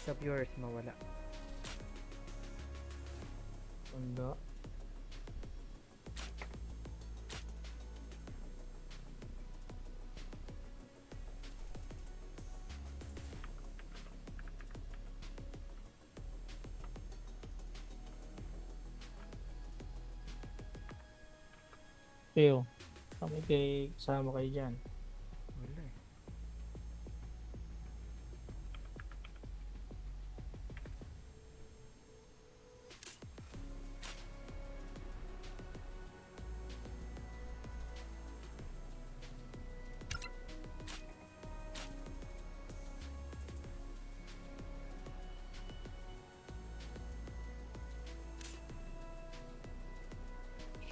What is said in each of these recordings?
Sa viewers mawala. Wala. Teo, kami kasama kayo dyan. Wala eh.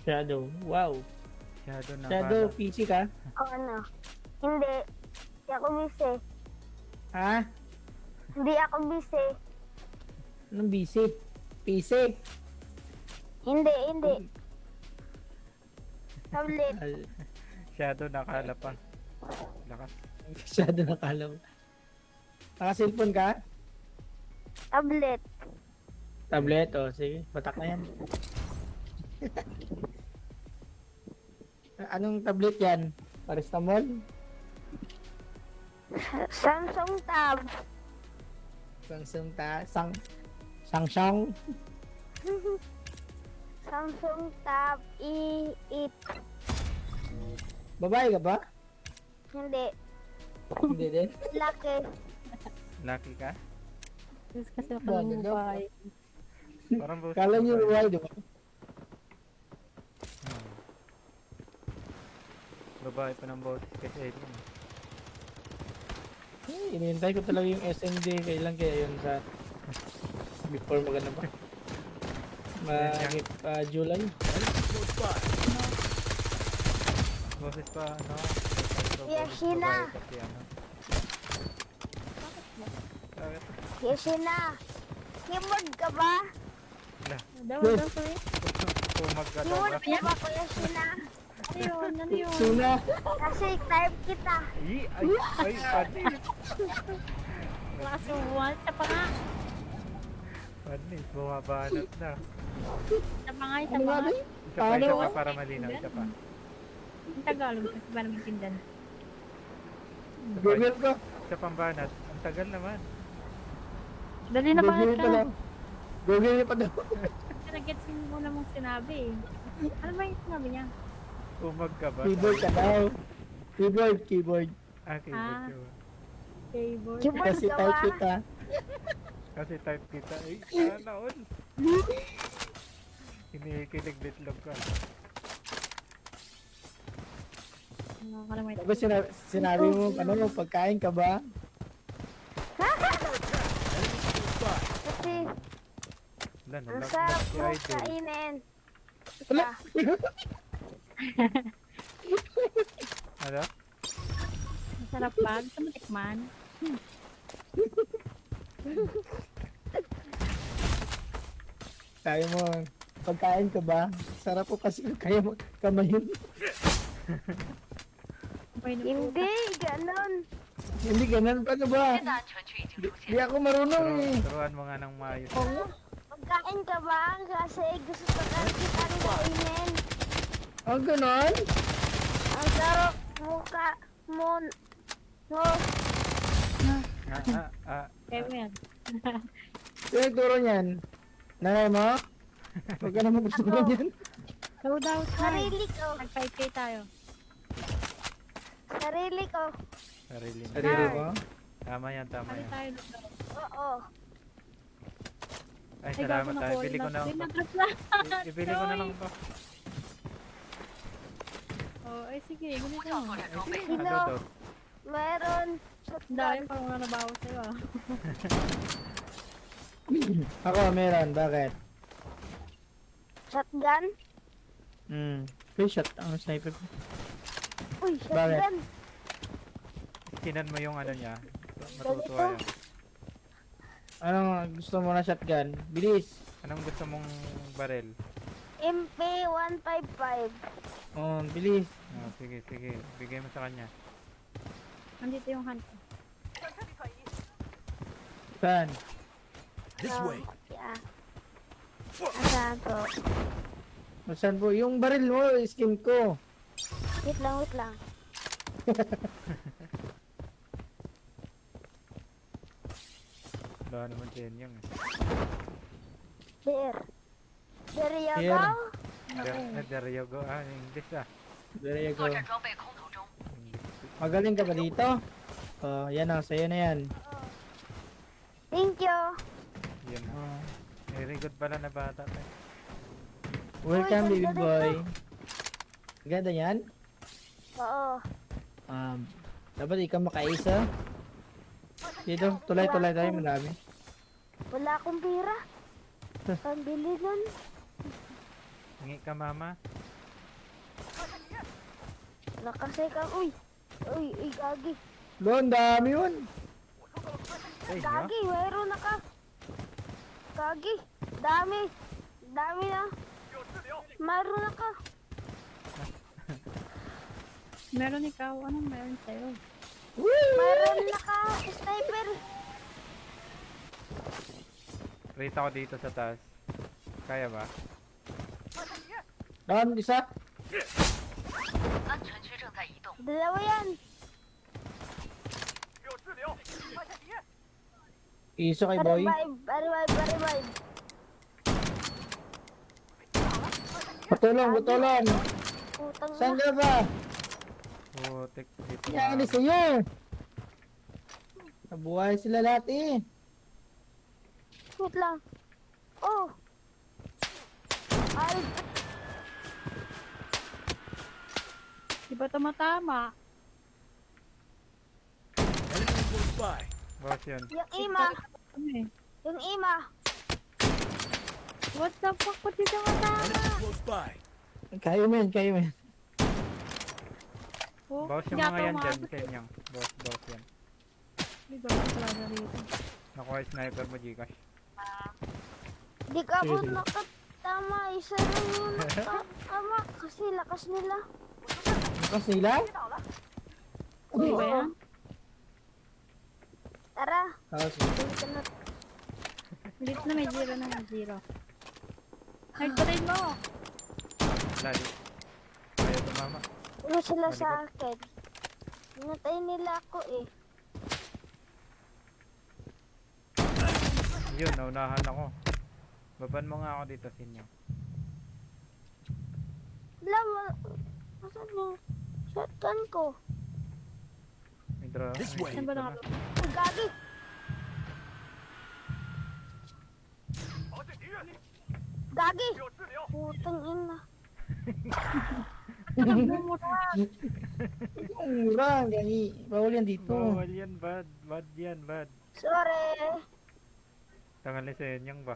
Shadow, wow. Shadow na Shadow, pala. PC ka? O ano? Hindi. Hindi ako busy. Ha? Hindi ako busy. Anong PC? PC? Hindi. Tablet. Shadow nakala pa. Lakas. Shadow nakala mo. Naka-cellphone ka? Tablet. Tablet, o sige, batak na yan. Anong tablet yan? Paracetamol? Samsung Tab. Samsung Samsung? Samsung Tab E8. Babae ka ba? Hindi. Hindi din. Laki. Lucky ka? Kasi Bago daw. bahay. Parang boss. Kala niyo babae, di ba? Babae pa ng boss kasi alien. Inihintay ko talaga yung SMD. Kailan kaya yun sa... Before maganda pa. July. Boses pa ano? Yashina. Babae kasi ano. Bakit? Yashina. Keyboard ka ba? Daw, Yes. daw, sorry. Tumag ka daw Keyboard ba? ka ba, Kuya Shina? Ano yun? Ano yun? Suna. Kasi type kita. Ay, panis. Class 1. Sa pa nga. Panis, bumabanat na. Sa pa nga. Sa Ano pa nga nga. ba? Isa pa, isa pa para malinaw, isa pa. Ang Tagalog kasi ba namin tindan? Google ko. Isa pang banat. Ang tagal naman. Dali na ba Google pa ka? daw. Google niya pa daw. Kasi nag-gets yung muna mong sinabi eh. Ano ba yung sinabi niya? Tumag ka ba? Keyboard ka daw. Keyboard. Ah, keyboard Ah. ka ba? Keyboard. Keyboard Kasi ka type ba? kita. Kasi type kita. Ay, sana all. Kinikilig bitlog ka. Nakakalamay. Tapos sinabi mo, ano, pagkain ka ba? Kasi Wala, ang nalaglag sarap si mo Idol. kainin. Wala. Ano? Masarap ba? Gusto mo tikman? Sabi mo, pagkain ka ba? Sarap po kasi kaya mo kamayin. Okay na po. Hindi, ganon. Hindi ganun, paano ba? Di ako marunong eh. Turuan mo nga ng maayos. Pagkain ka ba? Kasi gusto ko lang kitang kainin. Oh, ganon? Ang sarap mukha mo. No. Kaya mo yan. Sino nagturo niyan? Nanay mo? Huwag ka naman gusto ko yan. Daw daw tayo. Sarili ko. Nag-5K tayo. Sarili ko. Sarili mo. Sarili mo? Tama yan, tama Kali yan. tayo daw. Oo. Ay, Ay, salamat gago na tayo. po. Bili ko na Ay, to. nag-drop na. Ibili ko na lang to. Oh, ay sige. Ganito. Sino? Ano to? Meron. Ang dami parang wala nabawas sa'yo ah. Ako, meron. Bakit? Shotgun? Free shot ang sniper ko. Uy, Bakit? shotgun. Skinan mo yung ano niya. Matutuwa yan. Anong gusto mo na shotgun? Bilis. Anong gusto mong barel? MP155. Oh, bilis. Oh, sige, sige. Bigay mo sa kanya. Nandito yung hunt. Saan? This way. Yeah. Asan po? Saan po? Yung baril mo, skin ko. Wait lang, wait lang. Wala naman din yung There. There you Here. go. There you go. Ah, English ah. There you go. 作战装备空投中， English. Magaling ka ba dito? Oh, yan na, sa'yo na yan. Thank you. Yun. Oh. Very good pala na bata tayo. Welcome, Uy, baby ganda boy. Ganda yan? Oo. Dapat ikaw makaisa. Dito, tulay-tulay tayo, marami. Wala akong pira. Pambili nun. Hingi ka mama. Nakasay ka. Uy. Uy, uy, gagi. Lo, ang dami yun. Sa inyo? Gagi, mayroon na ka. Gagi. Dami. Dami na. Mayroon na ka. Meron ikaw. Anong meron sa'yo? Mayroon na ka. Sniper. Rate ako dito sa taas. Kaya ba? Down, isa. 安全区正在移动， Dalawa yan. Iso kay boy. Revive. Revive. Revive. Patulong, patulong. Putang Saan na. ka ba? Putik dito. Yan, ano sa'yo? Nabuhay sila lahat eh. Wait lang. Oh. Ay, Di ba tumatama? Enemy close by. Boss yun. yung ima. Ano eh? Yung ima. What the fuck? Ba't di tumatama? Enemy close by. Kayo men, kayo men. Oh, Boss yung hindi mga yan ako dyan umabot sa inyong. Boss yan. Di ba ako talaga rito? Nakuha yung sniper mo, Gcash. Di ka ako Sige, sige. nakatama. Isa lang yung nakatama. Kasi lakas nila. Bukas nila? Di ba yan? Tara. Tapos, Dito na. Ulit na may zero na may zero. Nagpatayin mo! Lali. Kaya tumama. Ano sila sa akin? Pinatay nila ako eh. Yun, naunahan ako. Baban mo nga ako dito sa inyo. Lama. Asan yung shotgun ko? May draw. This way. Saan ba nakapag? Ay, gagi. Gagi. Putang ina. Nagmumura! ang mura, gani. Bawal yan dito. Bawal yan, bad. Bad yan, bad. Sorry. Tangali sa inyong ba?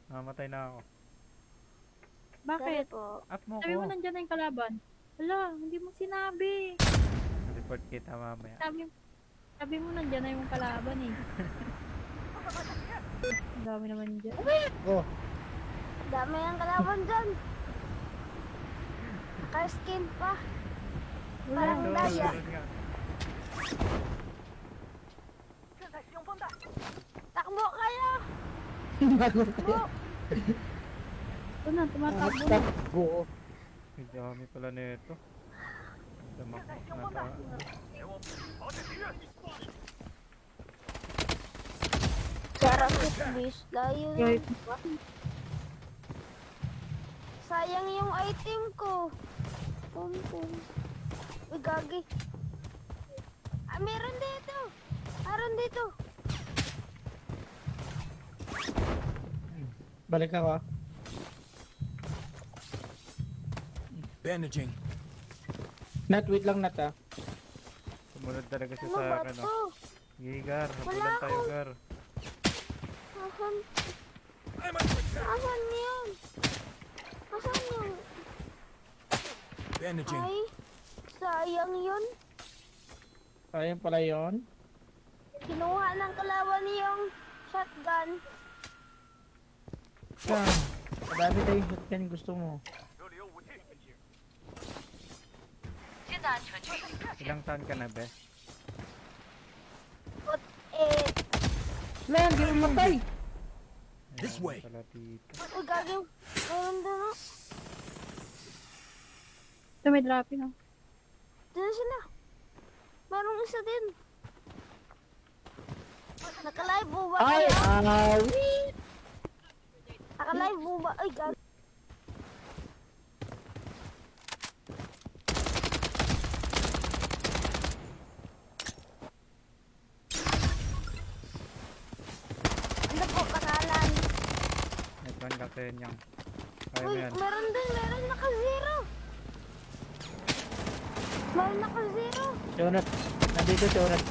Namatay na ako. Sorry Bakit? po. Up mo Sabi mo ko. nandyan na yung kalaban. Hala, hindi mo sinabi. Report kita mamaya. Sabi mo nandyan na yung kalaban eh. Ang dami naman dyan. Oh, Dami ang kalaban dyan. Naka-skin pa. Parang Doon, daya. doon nga. Takbo kayo. bago tayo. Ito na, tumatakbo na. Takbo. Ang dami pala nito. Damak nata. Sarap it, please. Layo Yay. yun. Sayang yung item ko. Pum. Uy, gagi. Ah, meron dito. Meron dito. Balik ako ah. Bandaging. Nat, wait lang Nat ah. Sumunod talaga siya Ano sa ba akin. to? Oh. Gigar, Wala habulan tayo, akong- Gar. Asan? I'm under attack. Asan yun? Asan yun? Bandaging. Ay, sayang yun. Ayun pala yun. Kinuha ng kalaban yung shotgun. Yan. Madami tayong shotgun gusto mo. 现在安全区已经出现， Ilang taon ka na, be? But, eh, Lan, di mo matay. This Wala way. pala dito. Uy, gagi. Meron doon, oh. Ito may dropping, oh. Diyan sila. Merong isa din. Naka-live mo ba Ay, kayo? wait! Naka-live mo ba? Ay, gagi. Ano po, pangalan? Net 1 captain yung. Kaya mo Uy, yan. meron din. Meron naka-zero. Meron naka-zero. Jonat. Nandito, Jonat.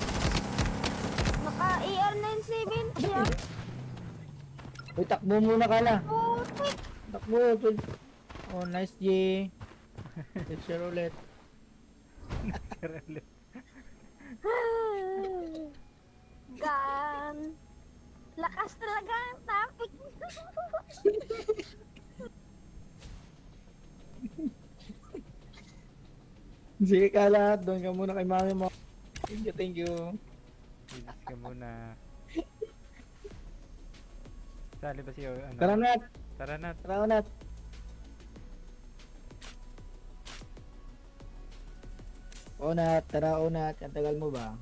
Naka-AR-970 siya. Uy, takbo muna ka na. Putik. Takbo. Oh, nice, G. Let's share ulit. Gan. Lakas talaga ang topic. Sige ka lahat. Doon ka muna kay mami mo. Thank you, thank you. Bilis ka muna. Sali ba siya? Ano? Tara Nat. Tara na. Tara Nat. O Nat. Tara o Nat. Ang tagal mo ba?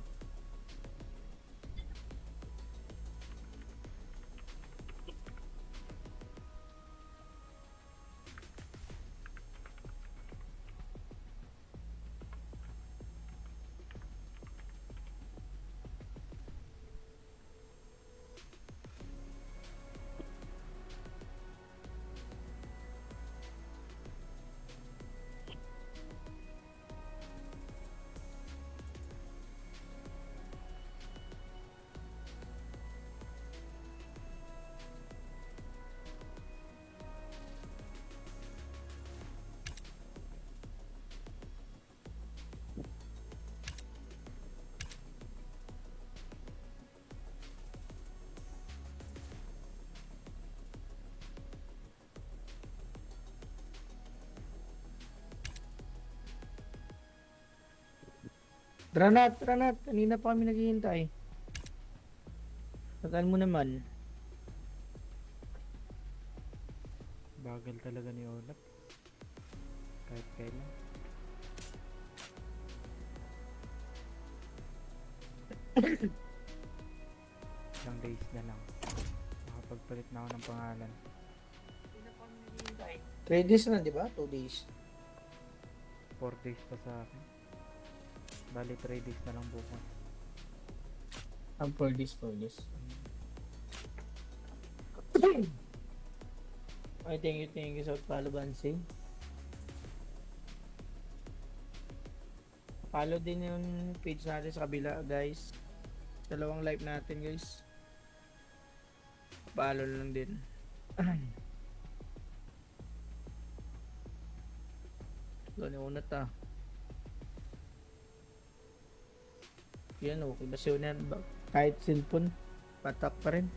Tara Nat. Tara Nat. Kanina pa kami naghihintay. Tagal mo naman. Bagal talaga ni Olap. Kahit kailan. Ilang days na lang. Makapagpalit na ako ng pangalan. 3 days na, di ba? 2 days. 4 days pa sa akin. Bali 3 days na lang bukas. Ang 4 days, 4 days. Ay, thank you sa follow, Bansing. Follow din yung page natin sa kabila, guys. Dalawang live natin, guys. Follow lang din. Doon yung unat ah. Yan, okay ba siya yan? Kahit cellphone, patak pa rin.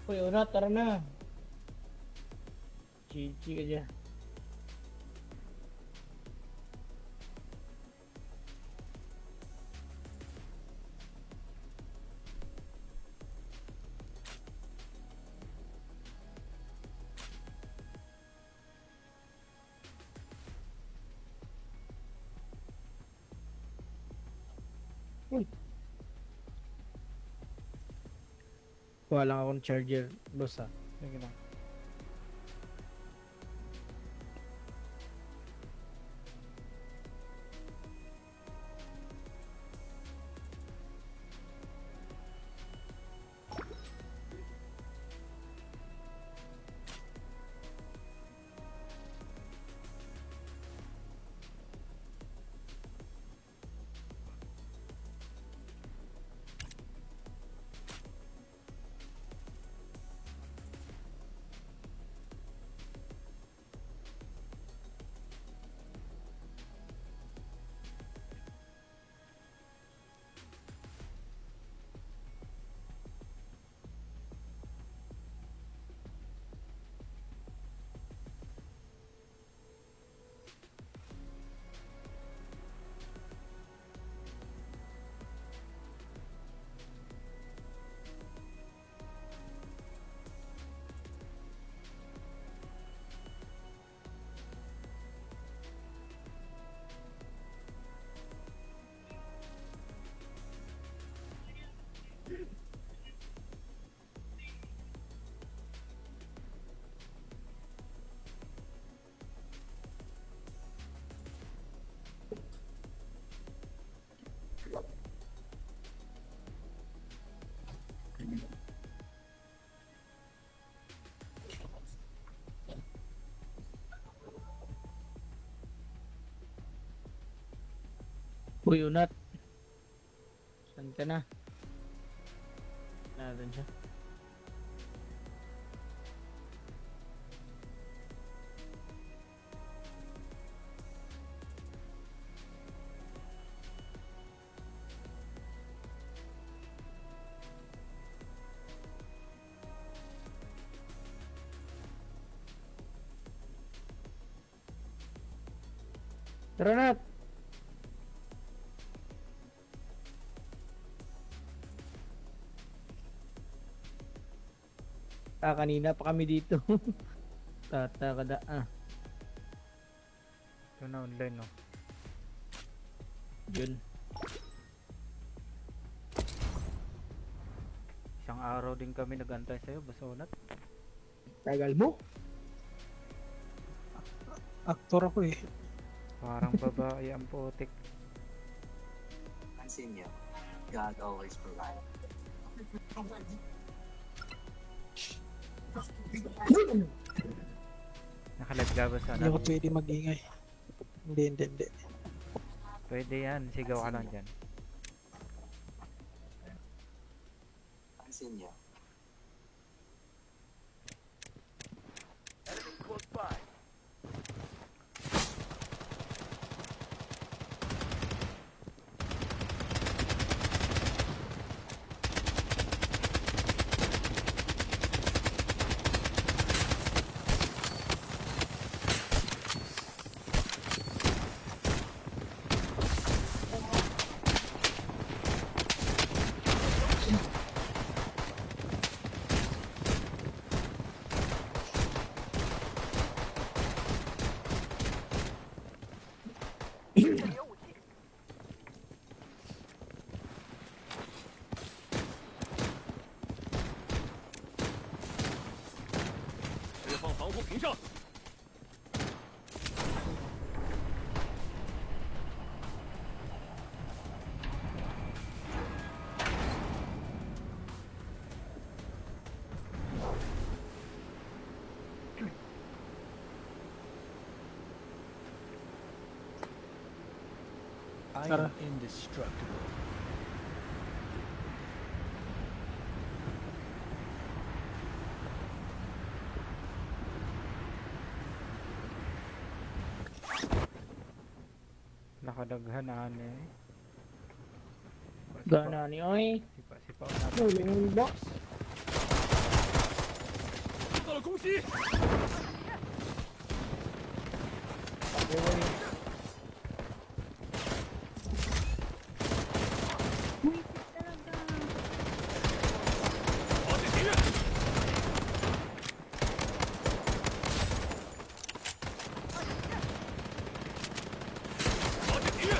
Uy, Unat, tara na. Chichi ka dyan. Kuha lang akong charger, boss ah. Sige lang. Uy, unat. Saan ka na? Natin siya. Tara na! Kanina pa kami dito. Tatakada ah. Ito na online, no? Yun. Isang araw din kami nagantay sa'yo, Basonat. Tagal mo? Aktor ako eh. Parang babae ang putik. Pansin niyo, God always provides. Nakalive ka ba sa Hindi ako pwede mag-ingay. Hindi. Pwede yan, sigaw ka lang dyan. Pansin niyo, Enemy close by. I Tara. am indestructible. Nakadaghan eh. Gana ni Oy. Sipa na. Huling box. 到了攻击！ Buisit talaga. 保险敌人！ 保险敌人！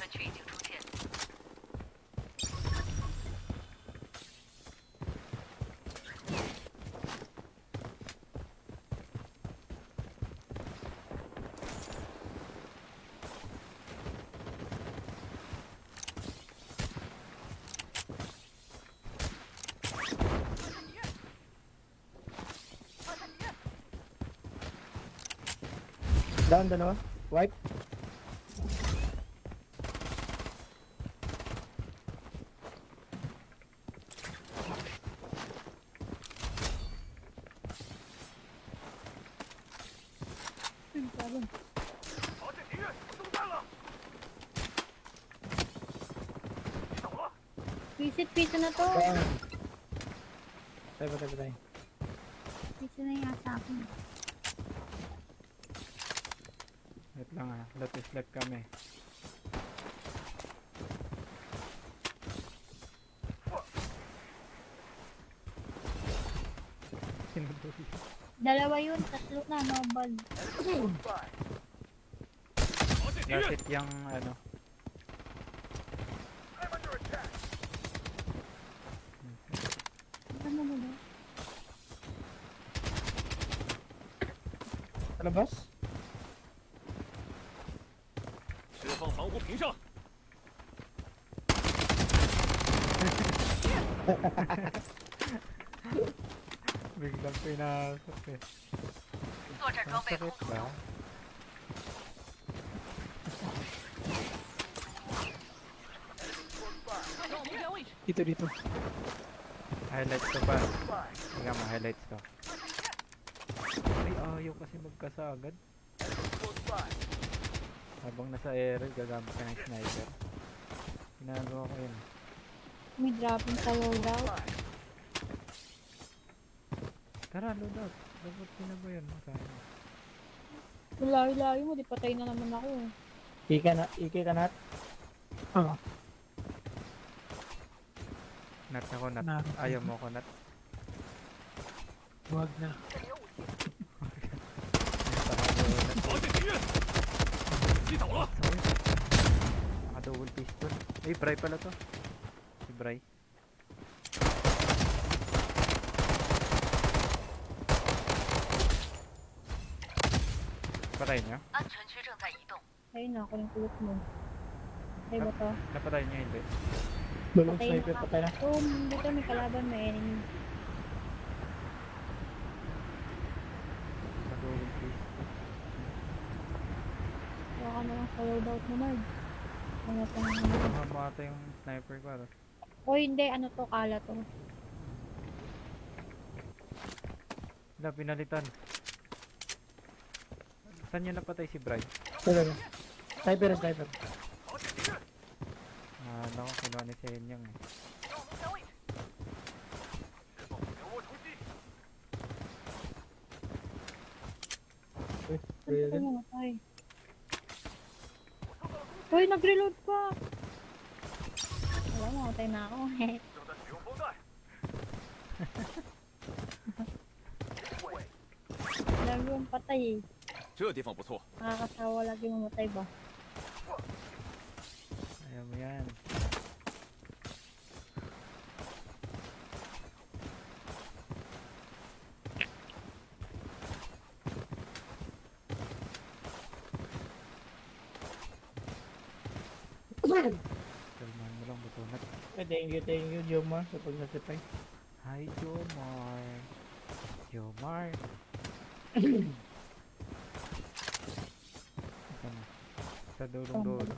传区已经出现。Down, dalawa. Wipe. Sabi. 朝鲜敌人中弹了，击倒了。 Visit piso na to. Down. Patay. Piso na yata ako. Wait lang ah. Lotus left kami. Sinudol. Dalawa yun, tatlo na, noble. 朝鲜敌人 Lasit yung ano. I'm under attack。 Ano mo ba? Sa labas? 释放防护屏障， Biglang pinasok eh. 作战装备 Masakit 空投 ba? 中， Dito. Highlights ko ba? Tingnan mo, highlights ko. Ay, ayaw kasi magkasagad. Habang nasa air, gagamit ka ng sniper. Ginagawa ko yun. May dropping sa loadout. Tara, loadout. Dapat ba yun? Kaya. Layo-layo mo, di patay na naman ako eh. Iki ka nat. Ah, Nat ako, nat. na. Ayaw mo ko, nat. Huwag na. 朝鲜敌人击倒了。 Naka-double pistol. Ay, Bray pala to. Si Bray. Patay niya? 安全区正在移动。 Ayun na, ako yung kulot mo. Ay ba to? Napatay niya, hindi. Dalawang Patay na sniper, ka. patay na. Oh, dito may kalaban, may enemy. Naka-double pistol. Huwag ka na lang sa loadout mo, Nard. Ano pa naman. Mamata yung sniper ko. Ano? Oh, hindi. Ano to? Kala to. Wala, pinalitan. Saan niya napatay si Bray? Dalawa. Sniper. Ah, naku, kinuha ni Senyang eh. 让我们单位释放仰卧突击， Saan ka namatay? Uy, nag-reload pa! Wala, mamatay na ako. 正在使用风弹。 Lagi yung patay eh. 这地方不错， Nakakasawa lagi mamatay ba? Ayaw mo yan. Kalmahan mo lang, butunat. Thank you, Jomar, sa pagsasipay. Hi, Jomar. Jomar. Ito na. Sa dulong-dulo.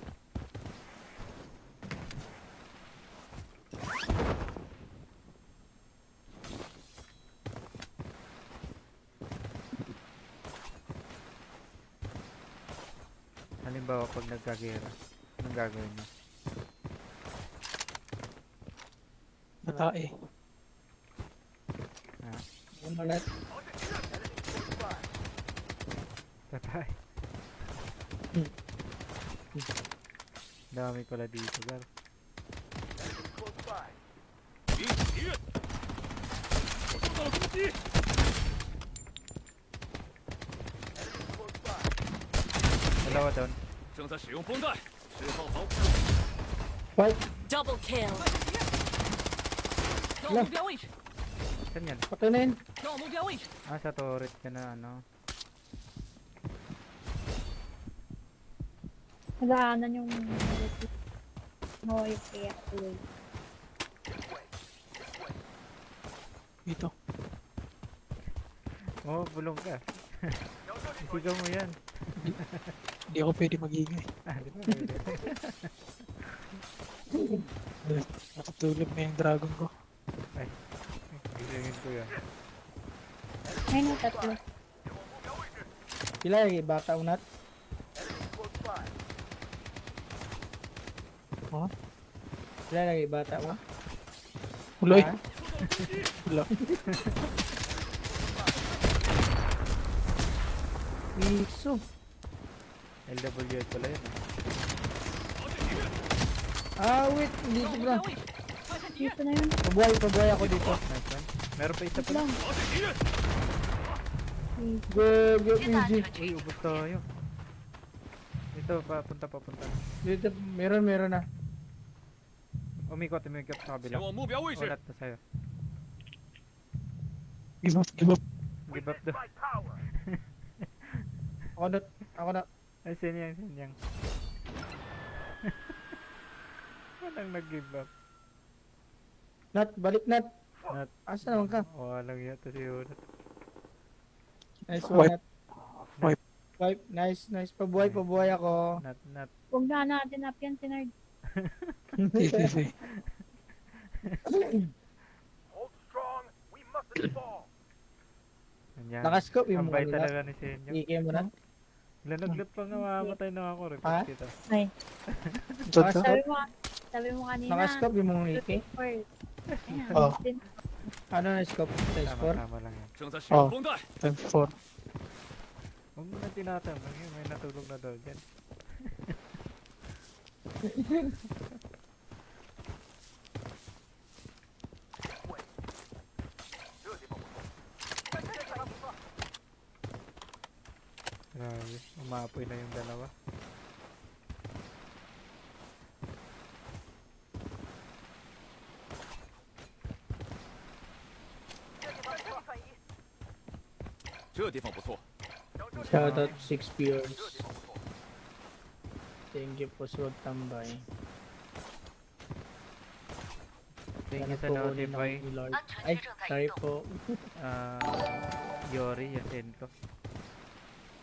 Halimbawa, pag nagkagera, anong gagawin mo? Natae. Ano nat? Tatay. Dami pala dito, Gar. 敌人，我受到了攻击。 Dalawa doon. 正在使用风弹， 10号好， Fight. Double kill. 到目标位置， Saan yan? Patay na yun. 到目标位置， Ah, sa turret ka na, ano. Nagaanan yung Hoy, kaya tuloy. Dito. Oh, bulong ka. Isigaw mo yan. Hindi ako pwede magingay. Ah, di ba? Pwede. Natutulog na yung dragon ko. Gisingin ko yan. Ay, no, tatlo. Pila lagi bata unat. Oh? Pila lagi bata mo. Uloy. Ha? Wala. Iso. LWS pala yun. Ah, wait. Hindi ko 到目 bro. 标位置，发现敌人， Dito na yun. Pabuhay ako dito. Nice one. Meron pa isa Wait pa. lang. 发现敌人， Go, go, 新的安 easy. 全区 Uy, ubos tayo. Ito, papunta. Dito, meron na. Umikot sa 前 kabila. 往目标位置， Ulat na sa'yo. Give up, give up. Give up daw. Ako na. Ay, sinyang. Walang nag-give up. Nat, balik Nat. Nat. Asa naman ka? Walang yata si Ulat. Nice Wipe. one, Nat. Wipe. Wipe. Nice. Pabuhay ako. Nat. Huwag na natin up yan, Sinard. Easy. Ganyan. Nakascope yung Ang bait mga talaga ni Senyo. Ike mo na. Lanaglap pa nga mamamatay na ako. Ha? Report kita. Ay, Saan ka? sabi mo kanina. Nakascope yung mga Ike. First. Ayan, Oh. din. Ano na scope? Size 4? Tama lang yan. 正在使用绷带， Time 4. Huwag mo na tinatanong yun. May natulog na daw dyan. Grabe. Umapoy na yung dalawa.这地方不错， Shoutout 6 viewers. Thank you po sa tambay. Thank you sa Sana po kunin notify. ako ni Lord. 安全 Ay, 区正在移 sorry 动。 po. Yori, yasin ko.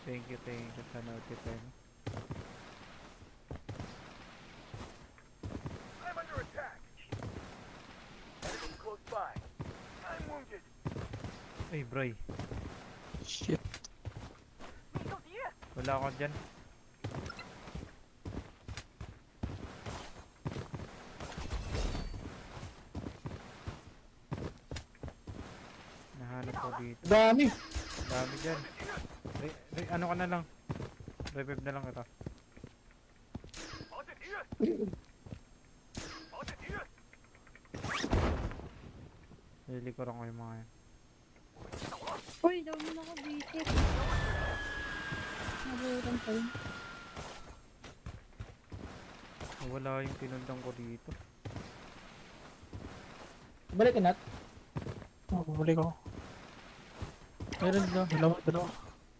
Thank you sa notify mo. Ay, bro. Shit. Wala ako dyan. Nahanap ko dito. Dami. Dami dyan. Ano ka na lang? Revive na lang ito. Lilikuran ko yung mga yan. Uy, daw mo na ako bisit. Nabutan pa yun. Wala yung pinundang ko dito. Balik ka Nat. Oh, bumalik ako. Meron daw. Dalawa.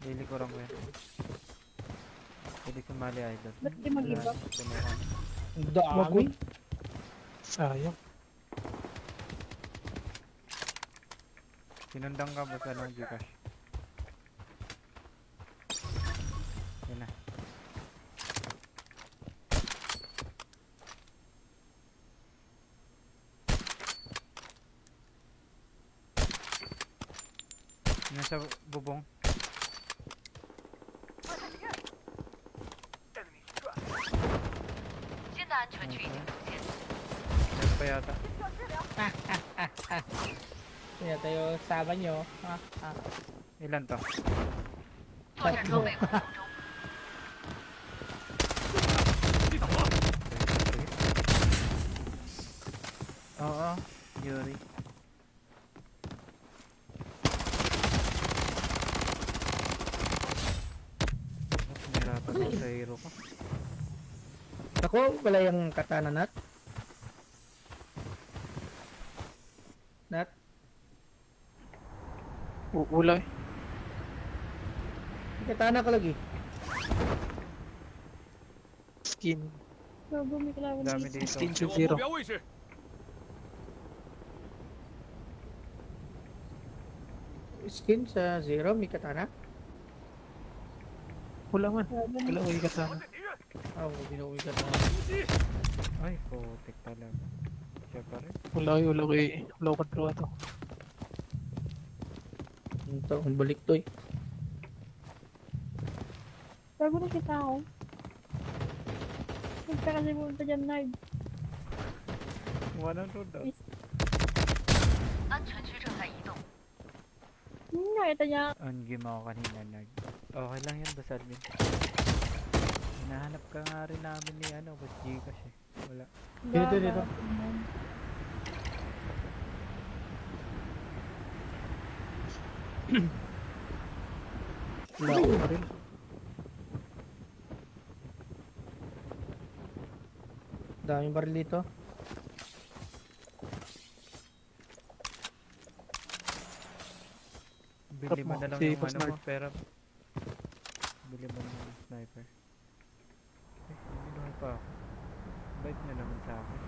Lilikuran ko yan. Pwede sumali idol. Ba't di mag-iba? Tumukan. Ang dami. Sayang. Sinundang ka ba sa ng Gcash? Yan na. Nasa bubong. 新的安全区已经出现。 Meron pa yata. Kaya tayo saban nyo. Ilan to? 作战装备库中， 击倒了， Oo. Yuri. Mas nahirapan ako sa hero ko. Ako, wala yung katana nat. Nat? Wala eh. May katana ka lagi. Skin. Gago, may kalaban Dami dito. dito. Skin 前 to 往 zero. 目标位置。 Skin sa zero, may katana. Wala man. Kalaban Wala ko yung katana. Ah, oh, hindi na may katana. Ay, putik talaga. Siya pa rin. Wala ko wala ko control to. Ito, ang balik to eh. Gago, nakita ako. Punta kasi punta dyan, Nard. 100 daw. 安全区正在移动。 Nakita niya. On game ako kanina, nag. Okay lang yan, basta admin. Hinahanap ka nga rin namin ni ano, Boss Gcash eh. Wala. Dito, dito. Wala ko pa rin. Daming baril dito. Bili mo mo, na lang si yung Boss ano mo, Nard. pera. Bili mo ng sniper. Eh, binuhay pa ako. Bait nyo naman sa akin.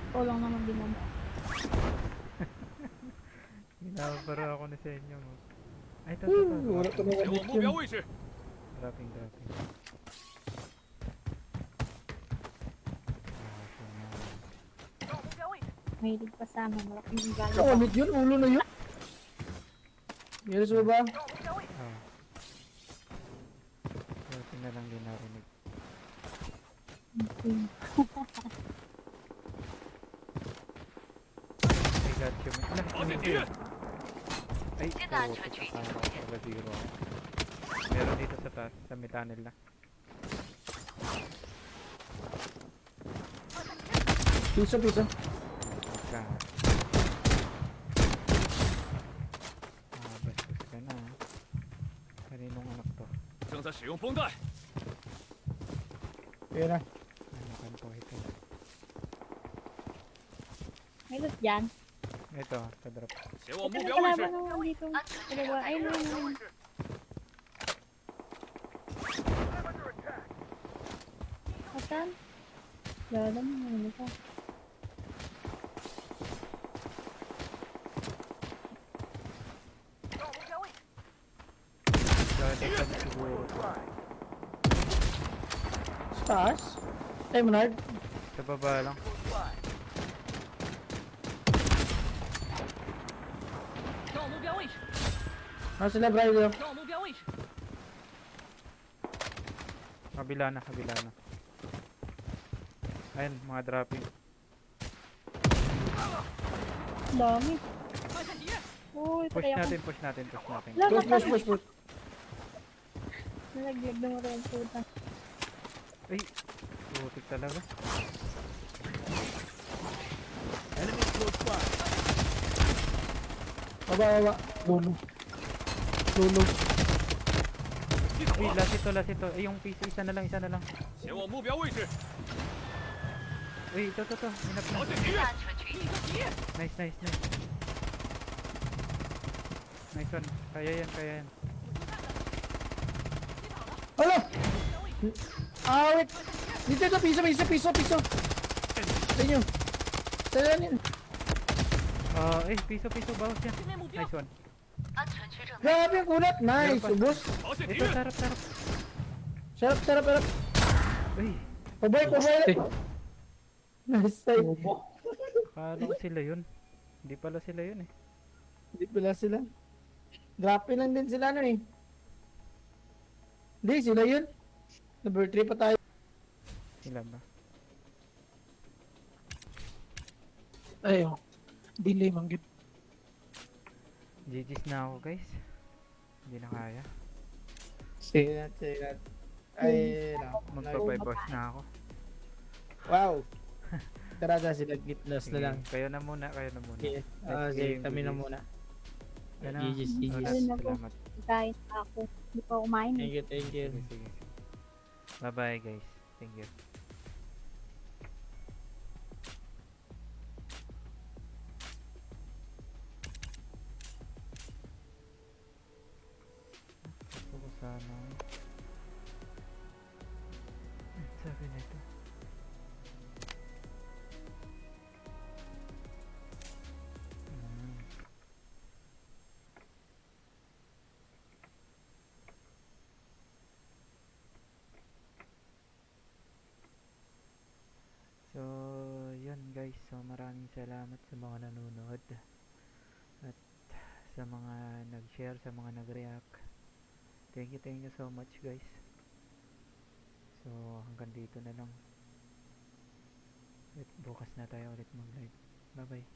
Ikaw lang naman binaba. Ginabara ako na sa inyo mo. Ay, ito, Wala ko na 前往 ulit 目 yun. 标位置。 Dropping. Ah, siya nga. Mahilig pa sa amin. Malaking Ano galing. ulit yun? Ulo na yun. Meron sa baba. Ah. Dropping na lang din narinig. I got you. 发现敌人， Ay, Dito, ang putik, church, akala ko pala zero ako. Meron dito sa taas, sa may tunnel na. Piso, piso. Ka. Bastos ka na. Kaninong anak to? 正在使用绷带。 Yun na. Anakan po ito. May loot dyan. Ito, sa drop. 前往 Ito 目 na 标位置 kalaban。naman dito. Dalawa. Ay, no, no. Atan? Lala mo, ano ka? Dadagan siguro. Sa taas. Ay, Manard. Sa baba lang. 到目标位置， Ano sila, Brian? 到目标位置。 Kabila na, kabila na. Ayun, mga dropping. Dami. 发现敌人， Uy, Push patay ako. natin, push natin, push natin. Wala, Push, push, push, push. nalaglag na mo rin puta. Ay, putik talaga. Baba, baba. Lolo. Lolo. Uy, last ito. Ay, yung piso, isa na lang. 前往目标位置。 Uy, ito. Hinap 发 na. 现敌人， 安全区域。 Nice. Nice one. Kaya yan. Hala! Ah, wait. Dito, piso. Sa inyo. Sa inyo. Piso, bawas yan. 对面目标 Nice，one. 安全区正在。 Grabe ang kulat. Nice, ubos. 发现敌 Ito, 人， sarap. Sarap. Uy, Paboy. Nice side. akala ko sila yun. Hindi pala sila yun eh. Hindi pala sila. Dropping lang din sila ano eh. Hindi, sila yun. Number 3 pa tayo. Sila ba? Ayaw. Delay man gid. GG's na ako guys. Hindi na kaya. Say that. Ay, no. Magpa-bypass na ako. Wow. Tara sila gitlas na Sige, lang. kayo na muna. Okay. Next Sige, game, kami na GG's. muna. Yan na. GG's. Wala, Ayun na po. salamat. Kain ako. Hindi pa kumain. Thank you. Sige. Bye bye guys. Thank you. Gusto ko sana. Sabi nito. Mm. So, yun guys. So, maraming salamat sa mga nanonood. At sa mga nag-share, sa mga nag-react. Thank you so much guys. So, hanggang dito na lang. At bukas na tayo ulit mag-live. Bye bye.